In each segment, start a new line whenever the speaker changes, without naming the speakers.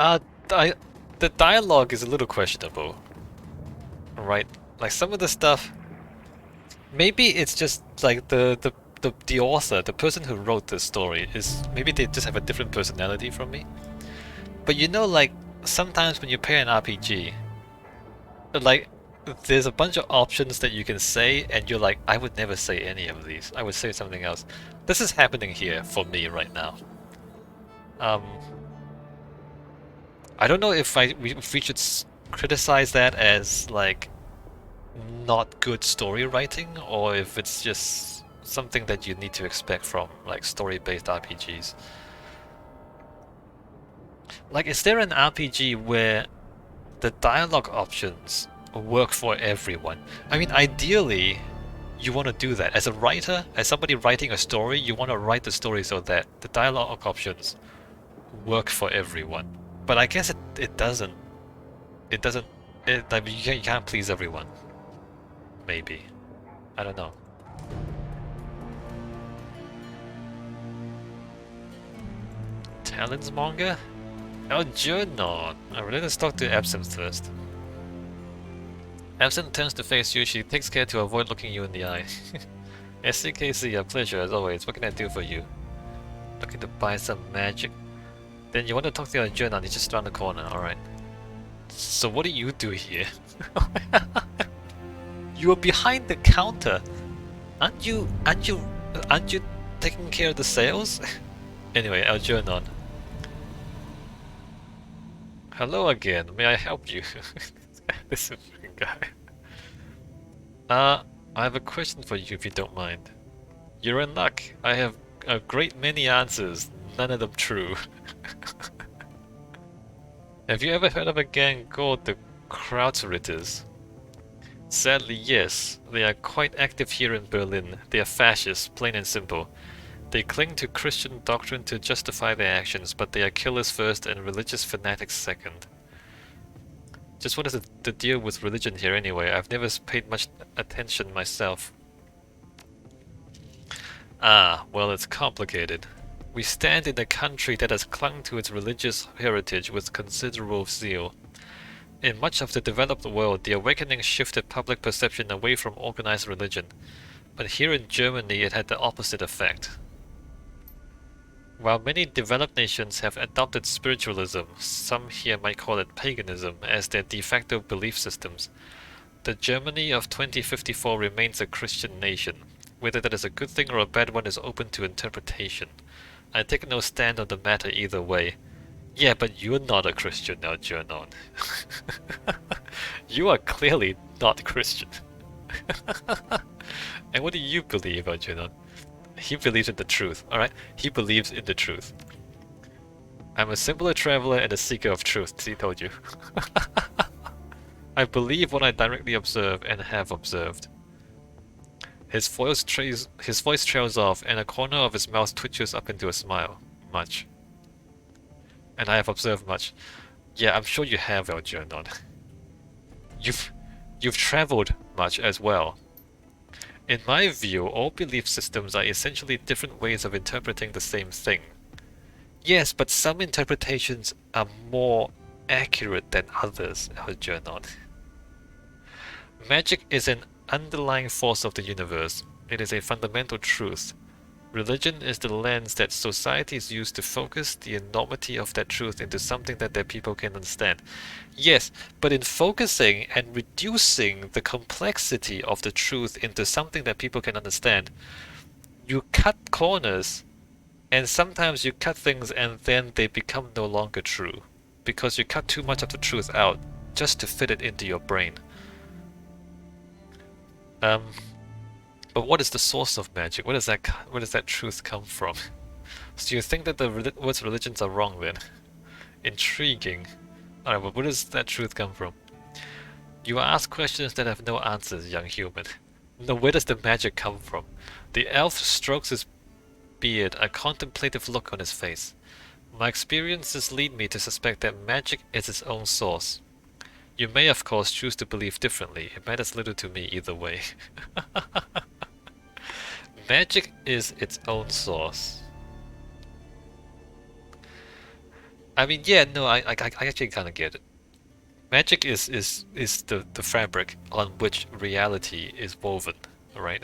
Uh, I, the dialogue is a little questionable, right? Like some of the stuff, maybe it's just like the author, the person who wrote the story is maybe they just have a different personality from me. But you know, like sometimes when you play an RPG, like there's a bunch of options that you can say, and you're like, I would never say any of these. I would say something else. This is happening here for me right now. Um, I don't know if if we should criticize that as like not good story writing, or if it's just something that you need to expect from like story-based RPGs. Like, is there an RPG where the dialogue options work for everyone? I mean, ideally, you want to do that. As a writer, as somebody writing a story, you want to write the story so that the dialogue options work for everyone. But I guess it doesn't. It doesn't. Like you can't please everyone. Maybe. I don't know. Talons manga? Oh, Journal. Alright, let's talk to Absinthe first. Absinthe turns to face you. She takes care to avoid looking you in the eye. SCKC, a pleasure as always. What can I do for you? Looking to buy some magic? Then you want to talk to your Journal, he's just around the corner, alright. So what do you do here? You are behind the counter. Aren't you taking care of the sales? Anyway, Algernon. Hello again, may I help you? This freaking guy. I have a question for you if you don't mind. You're in luck. I have a great many answers, none of them true. Have you ever heard of a gang called the Krautritters? Sadly, yes. They are quite active here in Berlin. They are fascists, plain and simple. They cling to Christian doctrine to justify their actions, but they are killers first and religious fanatics second. Just what is the deal with religion here anyway? I've never paid much attention myself. Ah, well, it's complicated. We stand in a country that has clung to its religious heritage with considerable zeal. In much of the developed world, the awakening shifted public perception away from organized religion, but here in Germany it had the opposite effect. While many developed nations have adopted spiritualism, some here might call it paganism, as their de facto belief systems, the Germany of 2054 remains a Christian nation. Whether that is a good thing or a bad one is open to interpretation. I take no stand on the matter either way. Yeah, but you're not a Christian now, Journon. You are clearly not Christian. And what do you believe, Journon? He believes in the truth, alright? He believes in the truth. I'm a simpler traveler and a seeker of truth, he told you. I believe what I directly observe and have observed. His voice trails off, and a corner of his mouth twitches up into a smile. Much. And I have observed much. Yeah, I'm sure you have, Algernon. You've traveled much as well. In my view, all belief systems are essentially different ways of interpreting the same thing. Yes, but some interpretations are more accurate than others, Algernon. Magic is an underlying force of the universe. It is a fundamental truth. Religion is the lens that societies use to focus the enormity of that truth into something that their people can understand. Yes, but in focusing and reducing the complexity of the truth into something that people can understand, you cut corners, and sometimes you cut things and then they become no longer true, because you cut too much of the truth out just to fit it into your brain. But what is the source of magic? Where does that truth come from? So you think that the words religions are wrong then? Intriguing. Alright, but where does that truth come from? You ask questions that have no answers, young human. No, where does the magic come from? The elf strokes his beard, a contemplative look on his face. My experiences lead me to suspect that magic is its own source. You may, of course, choose to believe differently. It matters little to me either way. Magic is its own source. I mean, yeah, no, I actually kind of get it. Magic is the fabric on which reality is woven, right?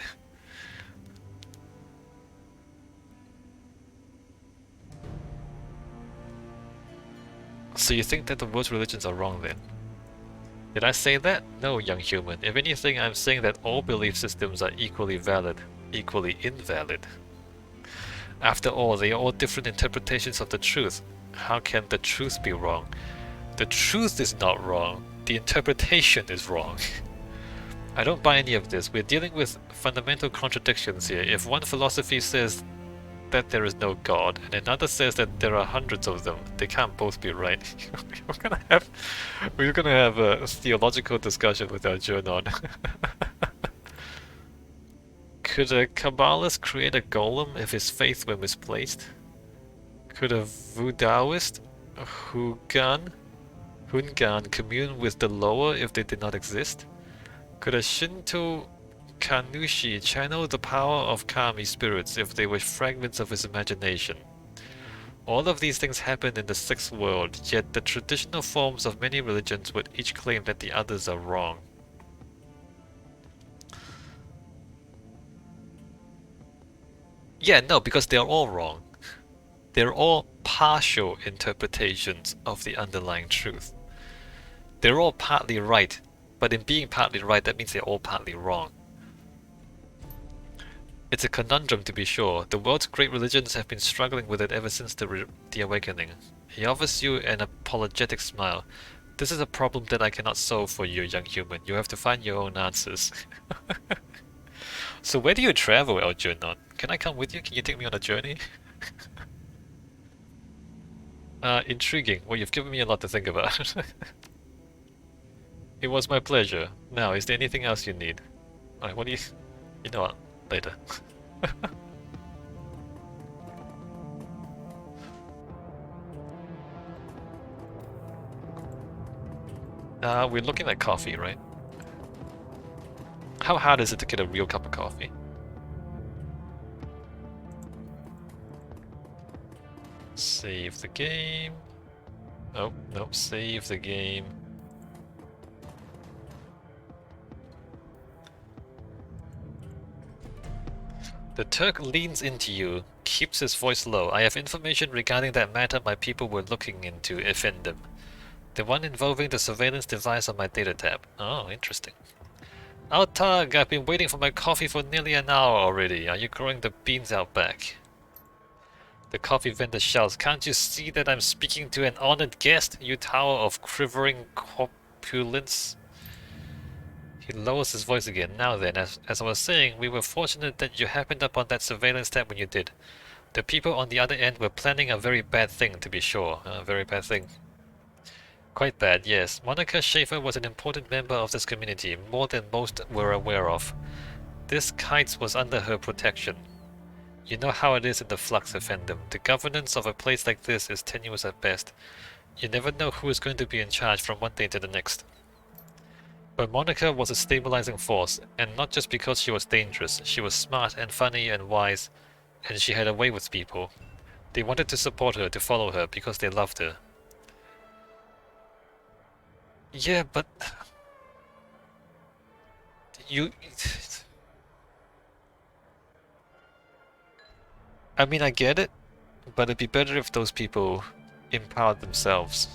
So you think that the world's religions are wrong then? Did I say that? No, young human. If anything, I'm saying that all belief systems are equally valid, equally invalid. After all, they are all different interpretations of the truth. How can the truth be wrong? The truth is not wrong. The interpretation is wrong. I don't buy any of this. We're dealing with fundamental contradictions here. If one philosophy says that there is no God, and another says that there are hundreds of them, they can't both be right. we're gonna have a theological discussion with our journal. Could a Kabbalist create a golem if his faith were misplaced? Could a Voodooist, Hungan commune with the lower if they did not exist? Could a Shinto Kanushi channel the power of kami spirits if they were fragments of his imagination? All of these things happen in the sixth world, yet the traditional forms of many religions would each claim that the others are wrong. Yeah, no, because they're all wrong. They're all partial interpretations of the underlying truth. They're all partly right, but in being partly right, that means they're all partly wrong. It's a conundrum to be sure. The world's great religions have been struggling with it ever since the awakening. He offers you an apologetic smile. This is a problem that I cannot solve for you, young human. You have to find your own answers. So where do you travel, Algernon? Can I come with you? Can you take me on a journey? Intriguing. Well, you've given me a lot to think about. It was my pleasure. Now, is there anything else you need? Alright, what do you... You know what? Later. We're looking at coffee, right? How hard is it to get a real cup of coffee? Save the game. Oh, no, save the game. The Turk leans into you, keeps his voice low. I have information regarding that matter my people were looking into, Effendim. The one involving the surveillance device on my data tab. Oh, interesting. Altag, I've been waiting for my coffee for nearly an hour already. Are you growing the beans out back? The coffee vendor shouts, can't you see that I'm speaking to an honored guest, you tower of quivering corpulence? He lowers his voice again. Now then, as I was saying, we were fortunate that you happened upon that surveillance tab when you did. The people on the other end were planning a very bad thing, to be sure. A very bad thing. Quite bad, yes. Monica Schaefer was an important member of this community, more than most were aware of. This Kites was under her protection. You know how it is in the Flux Effendum. The governance of a place like this is tenuous at best. You never know who is going to be in charge from one day to the next. But Monica was a stabilizing force, and not just because she was dangerous. She was smart and funny and wise, and she had a way with people. They wanted to support her, to follow her, because they loved her. Yeah, but... You... I mean, I get it, but it'd be better if those people empowered themselves.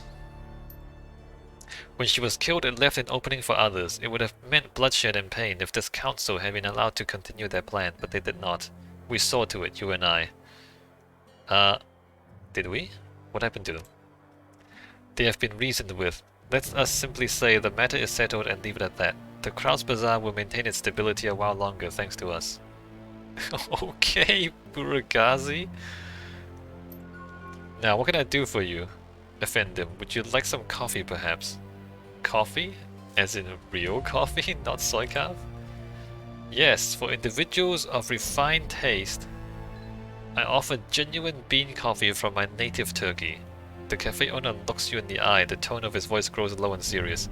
When she was killed, it left an opening for others. It would have meant bloodshed and pain if this council had been allowed to continue their plan, but they did not. We saw to it, you and I. Did we? What happened to them? They have been reasoned with. Let us simply say the matter is settled and leave it at that. The Kraus Bazaar will maintain its stability a while longer thanks to us. Okay, Buragazi. Now, what can I do for you? Effendim, would you like some coffee perhaps? Coffee? As in real coffee, not soykav? Yes, for individuals of refined taste, I offer genuine bean coffee from my native Turkey. The cafe owner looks you in the eye, the tone of his voice grows low and serious.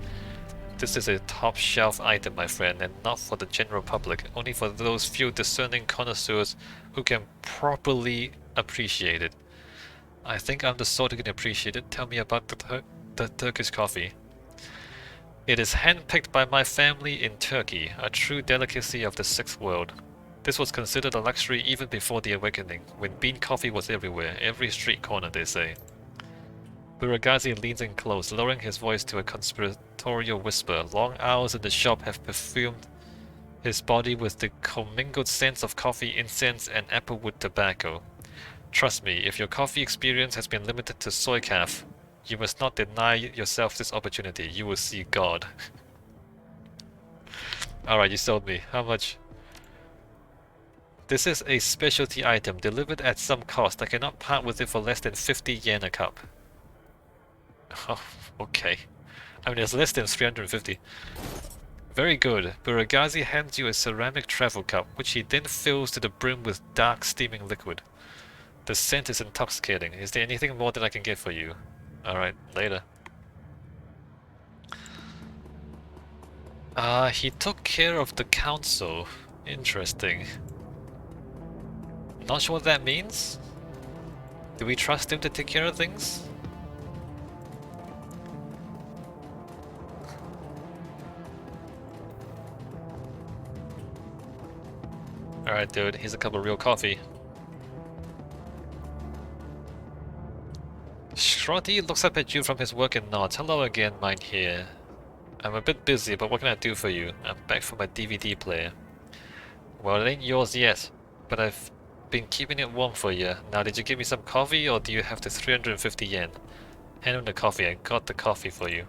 This is a top-shelf item, my friend, and not for the general public, only for those few discerning connoisseurs who can properly appreciate it. I think I'm the sort who can appreciate it. Tell me about the Turkish coffee. It is handpicked by my family in Turkey, a true delicacy of the Sixth World. This was considered a luxury even before the Awakening, when bean coffee was everywhere, every street corner, they say. Buragazi leans in close, lowering his voice to a conspiratorial whisper. Long hours in the shop have perfumed his body with the commingled scents of coffee, incense, and applewood tobacco. Trust me, if your coffee experience has been limited to soy calf, you must not deny yourself this opportunity. You will see God. Alright, you sold me. How much? This is a specialty item, delivered at some cost. I cannot part with it for less than 50 yen a cup. Oh, okay. I mean, it's less than 350. Very good. Buragazi hands you a ceramic travel cup, which he then fills to the brim with dark, steaming liquid. The scent is intoxicating. Is there anything more that I can get for you? Alright, later. He took care of the council. Interesting. Not sure what that means? Do we trust him to take care of things? Alright dude, here's a cup of real coffee. Schrotty looks up at you from his work and nods. Hello again, mine here. I'm a bit busy, but what can I do for you? I'm back for my DVD player. Well, it ain't yours yet, but I've been keeping it warm for you. Now, did you give me some coffee, or do you have the 350 yen? Hand him the coffee. I got the coffee for you.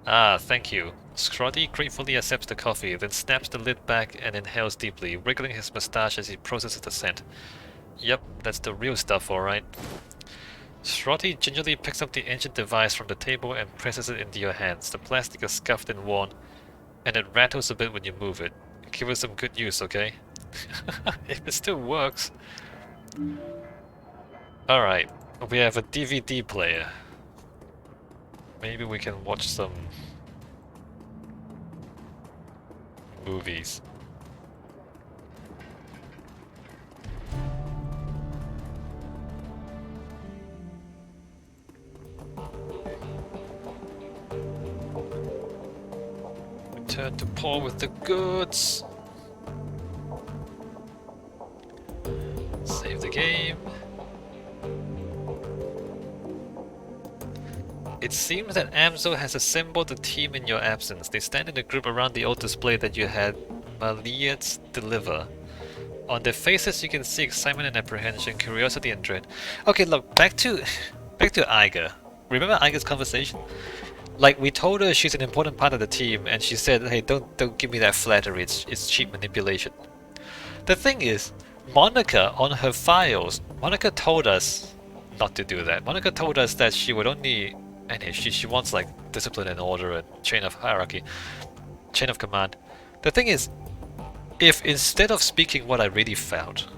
Ah, thank you. Schrotty gratefully accepts the coffee, then snaps the lid back and inhales deeply, wriggling his mustache as he processes the scent. Yep, that's the real stuff, alright. Schrotty gingerly picks up the ancient device from the table and presses it into your hands. The plastic is scuffed and worn, and it rattles a bit when you move it. Give it some good use, okay? If it still works. Alright, we have a DVD player. Maybe we can watch some movies. Return to Paul with the goods. Save the game. It seems that Amzo has assembled a team in your absence. They stand in a group around the old display that you had Maliats deliver. On their faces you can see excitement and apprehension, curiosity and dread. Okay, look, back to Aiga. Remember Aiga's conversation? Like, we told her she's an important part of the team, and she said, hey, don't give me that flattery, it's cheap manipulation. The thing is, Monica, on her files, Monica told us not to do that. Monica told us that she would only... Anyway, she wants, like, discipline and order and chain of hierarchy. Chain of command. The thing is, if instead of speaking what I really felt,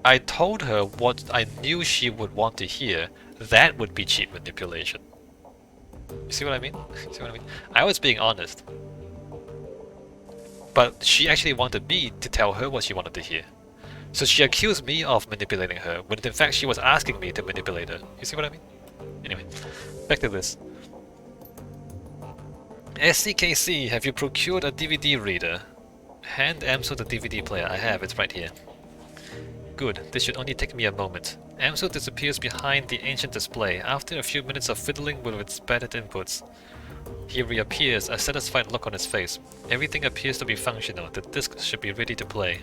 I told her what I knew she would want to hear, that would be cheap manipulation. You see what I mean? You see what I mean? I was being honest. But she actually wanted me to tell her what she wanted to hear. So she accused me of manipulating her, when in fact she was asking me to manipulate her. You see what I mean? Anyway, back to this. SCKC, have you procured a DVD reader? Hand Amso the DVD player. I have, it's right here. Good, this should only take me a moment. Amso disappears behind the ancient display. After a few minutes of fiddling with its battered inputs, he reappears, a satisfied look on his face. Everything appears to be functional. The disc should be ready to play.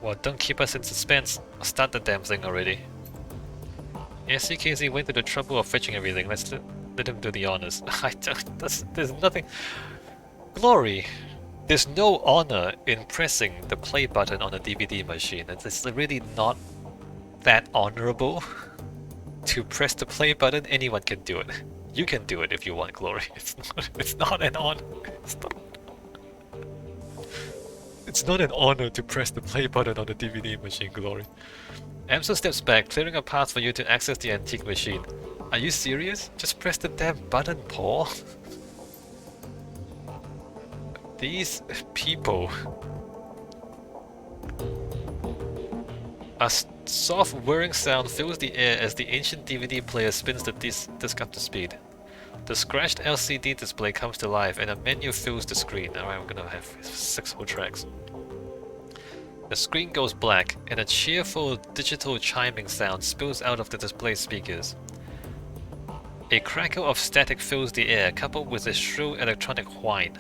Well, don't keep us in suspense. Start the damn thing already. SCKZ went to the trouble of fetching everything. Let's let him do the honors. There's nothing... Glory! There's no honor in pressing the play button on a DVD machine. It's really not that honorable to press the play button. Anyone can do it. You can do it if you want, Glory. It's not an honor. It's not an honor to press the play button on the DVD machine, Glory. Amso steps back, clearing a path for you to access the antique machine. Are you serious? Just press the damn button, Paul. These people are Soft whirring sound fills the air as the ancient DVD player spins the disc up to speed. The scratched LCD display comes to life and a menu fills the screen. Alright, I'm gonna have 6 whole tracks. The screen goes black and a cheerful digital chiming sound spills out of the display speakers. A crackle of static fills the air, coupled with a shrill electronic whine.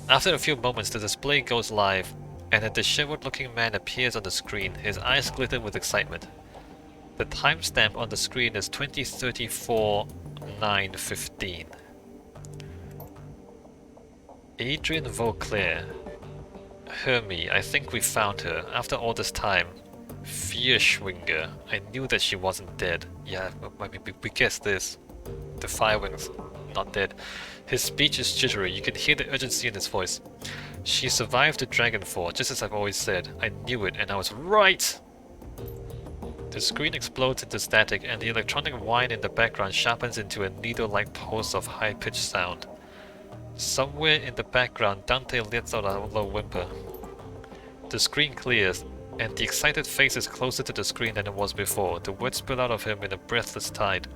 After a few moments, the display goes live, and a disheveled-looking man appears on the screen, his eyes glitter with excitement. The timestamp on the screen is 2034-9-15. Adrian Vauclair. Hermie, I think we found her. After all this time. Fierschwinger. I knew that she wasn't dead. Yeah, we guessed this. The Firewing's not dead. His speech is jittery. You can hear the urgency in his voice. She survived the Dragonfall, just as I've always said. I knew it, and I was right! The screen explodes into static, and the electronic whine in the background sharpens into a needle-like pulse of high-pitched sound. Somewhere in the background, Dante lets out a low whimper. The screen clears, and the excited face is closer to the screen than it was before. The words spill out of him in a breathless tide.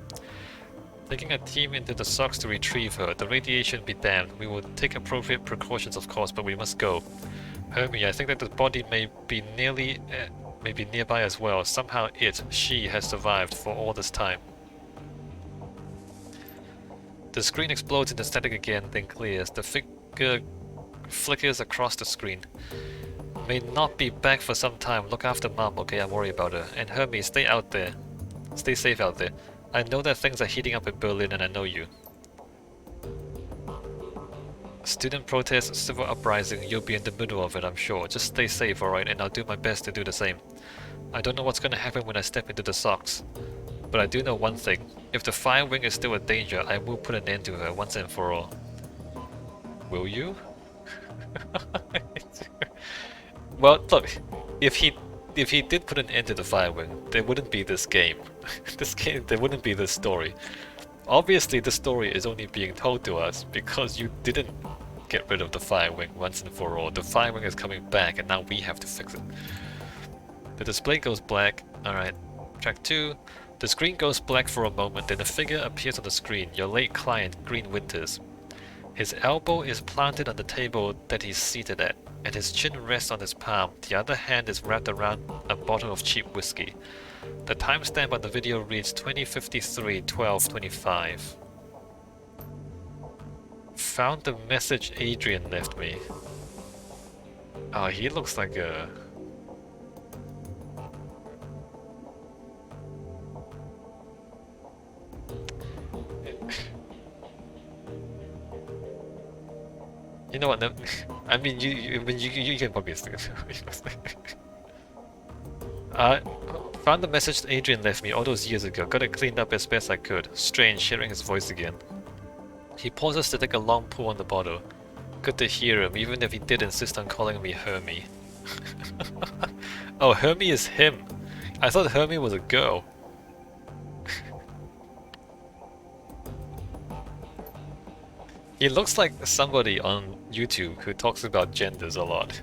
Taking a team into the socks to retrieve her. The radiation be damned. We will take appropriate precautions, of course, but we must go. Hermie, I think that the body may be nearby as well. Somehow she has survived for all this time. The screen explodes into static again, then clears. The figure flickers across the screen. May not be back for some time. Look after Mom, okay? I worry about her. And Hermie, stay out there. Stay safe out there. I know that things are heating up in Berlin, and I know you. Student protests, civil uprising, you'll be in the middle of it, I'm sure. Just stay safe, alright, and I'll do my best to do the same. I don't know what's gonna happen when I step into the socks. But I do know one thing. If the Firewing is still a danger, I will put an end to her once and for all. Will you? Well, look, if he did put an end to the Firewing, there wouldn't be this game. There wouldn't be this story. Obviously, the story is only being told to us because you didn't get rid of the Firewing once and for all. The Firewing is coming back and now we have to fix it. The display goes black. Alright, track 2. The screen goes black for a moment, then a figure appears on the screen, your late client, Green Winters. His elbow is planted on the table that he's seated at, and his chin rests on his palm. The other hand is wrapped around a bottle of cheap whiskey. The timestamp on the video reads 2053-12-25. Found the message Adrian left me. Oh, he looks like a... You know what? I mean, you can probably still. Found the message Adrian left me all those years ago. Got it cleaned up as best I could. Strange hearing his voice again. He pauses to take a long pull on the bottle. Good to hear him, even if he did insist on calling me Hermie. Oh, Hermie is him. I thought Hermie was a girl. He looks like somebody on YouTube who talks about genders a lot.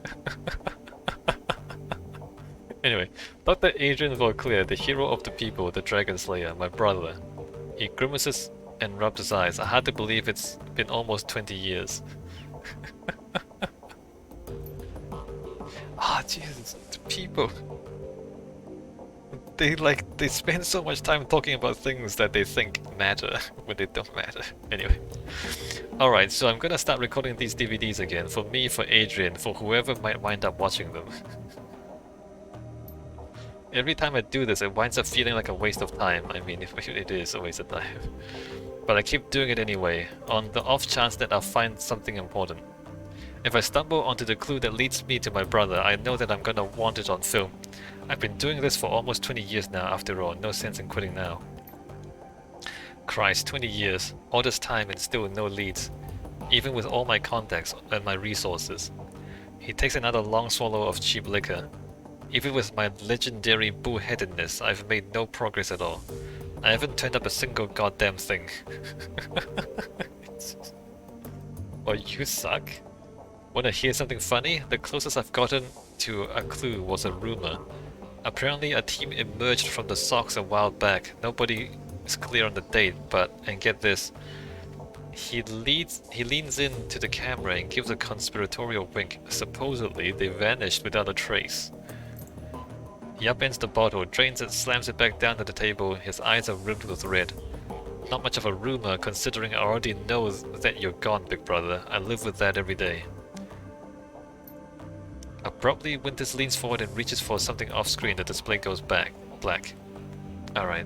Anyway, Dr. Adrian Vauclair, the hero of the people, the Dragon Slayer, my brother. He grimaces and rubs his eyes. I had to believe it's been almost 20 years. Ah, Jesus, the people. They spend so much time talking about things that they think matter when they don't matter. Anyway. Alright, so I'm gonna start recording these DVDs again. For me, for Adrian, for whoever might wind up watching them. Every time I do this, it winds up feeling like a waste of time. I mean, it is a waste of time. But I keep doing it anyway, on the off chance that I'll find something important. If I stumble onto the clue that leads me to my brother, I know that I'm gonna want it on film. I've been doing this for almost 20 years now, after all. No sense in quitting now. Christ, 20 years. All this time and still no leads. Even with all my contacts and my resources. He takes another long swallow of cheap liquor. Even with my legendary bullheadedness, I've made no progress at all. I haven't turned up a single goddamn thing. Well, you suck. Wanna hear something funny? The closest I've gotten to a clue was a rumor. Apparently a team emerged from the socks a while back. Nobody is clear on the date, but, and get this, he leans in to the camera and gives a conspiratorial wink. Supposedly, they vanished without a trace. He upends the bottle, drains it, slams it back down to the table. His eyes are rimmed with red. Not much of a rumor, considering I already know that you're gone, big brother. I live with that every day. Abruptly, Winters leans forward and reaches for something off-screen. The display goes black. Alright.